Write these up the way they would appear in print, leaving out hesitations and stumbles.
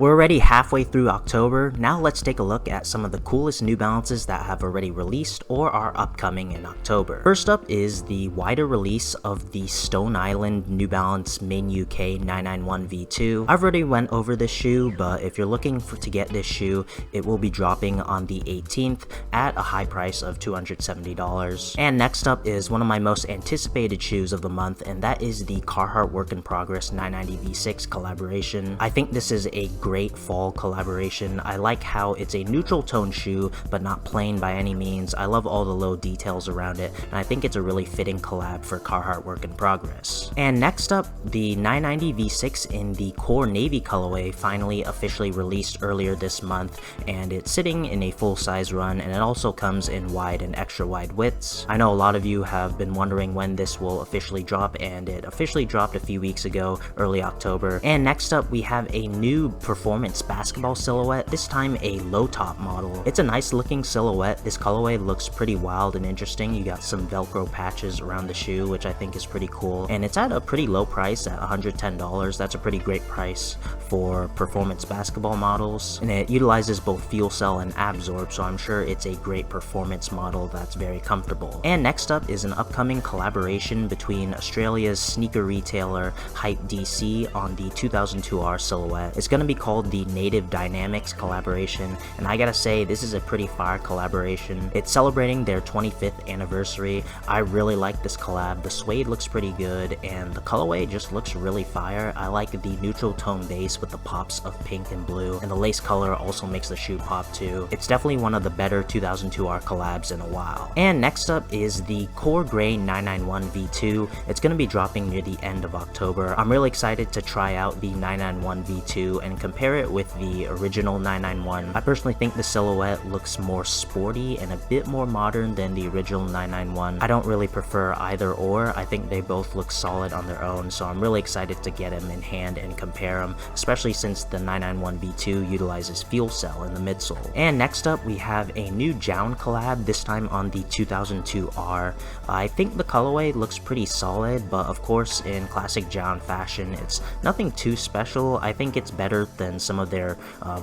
We're already halfway through October, now let's take a look at some of the coolest New Balances that have already released or are upcoming in October. First up is the wider release of the Stone Island New Balance Min UK 991 V2. I've already went over this shoe, but if you're looking to get this shoe, it will be dropping on the 18th at a high price of $270. And next up is one of my most anticipated shoes of the month, and that is the Carhartt Work in Progress 990 V6 collaboration. I think this is a great fall collaboration. I like how it's a neutral tone shoe, but not plain by any means. I love all the little details around it, and I think it's a really fitting collab for Carhartt Work in Progress. And next up, the 990 V6 in the core navy colorway finally officially released earlier this month, and it's sitting in a full-size run, and it also comes in wide and extra wide widths. I know a lot of you have been wondering when this will officially drop, and it officially dropped a few weeks ago, early October. And next up, we have a new performance basketball silhouette, this time a low top model. It's a nice looking silhouette. This colorway looks pretty wild and interesting. You got some Velcro patches around the shoe, which I think is pretty cool, and it's at a pretty low price at $110. That's a pretty great price for performance basketball models, and it utilizes both fuel cell and absorb, so I'm sure it's a great performance model that's very comfortable. And next up is an upcoming collaboration between Australia's sneaker retailer Hype DC on the 2002R silhouette. It's going to be called the Native Dynamics collaboration, and I gotta say, this is a pretty fire collaboration. It's celebrating their 25th anniversary. I really like this collab. The suede looks pretty good, and the colorway just looks really fire. I like the neutral tone base with the pops of pink and blue, and the lace color also makes the shoe pop too. It's definitely one of the better 2002R collabs in a while. And next up is the Core Gray 991 V2. It's going to be dropping near the end of October. I'm really excited to try out the 991 V2 and compare it with the original 991. I personally think the silhouette looks more sporty and a bit more modern than the original 991. I don't really prefer either or. I think they both look solid on their own, so I'm really excited to get them in hand and compare them, especially since the 991 V2 utilizes fuel cell in the midsole. And next up, we have a new Jown collab, this time on the 2002R. I think the colorway looks pretty solid, but of course in classic Jown fashion, it's nothing too special. I think it's better than some of their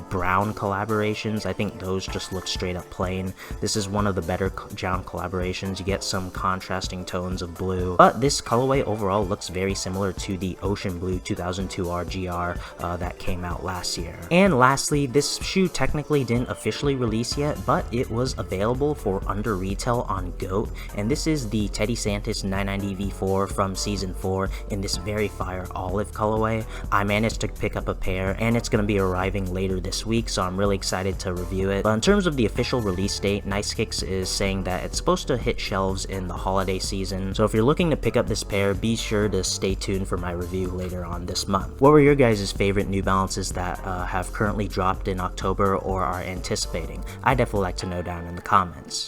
brown collaborations. I think those just look straight up plain. This is one of the better Jown collaborations. You get some contrasting tones of blue, but this colorway overall looks very similar to the Ocean Blue 2002R GR that came out last year. And lastly, this shoe technically didn't officially release yet, but it was available for under retail on GOAT, and this is the Teddy Santis 990 V4 from season 4 in this very fire olive colorway. I managed to pick up a pair, and it's going to be arriving later this week, so I'm really excited to review it. But in terms of the official release date, Nice Kicks is saying that it's supposed to hit shelves in the holiday season, so if you're looking to pick up this pair, be sure to stay tuned for my review later on this month. What were your guys' favorite New Balances that have currently dropped in October or are anticipating? I'd definitely like to know down in the comments.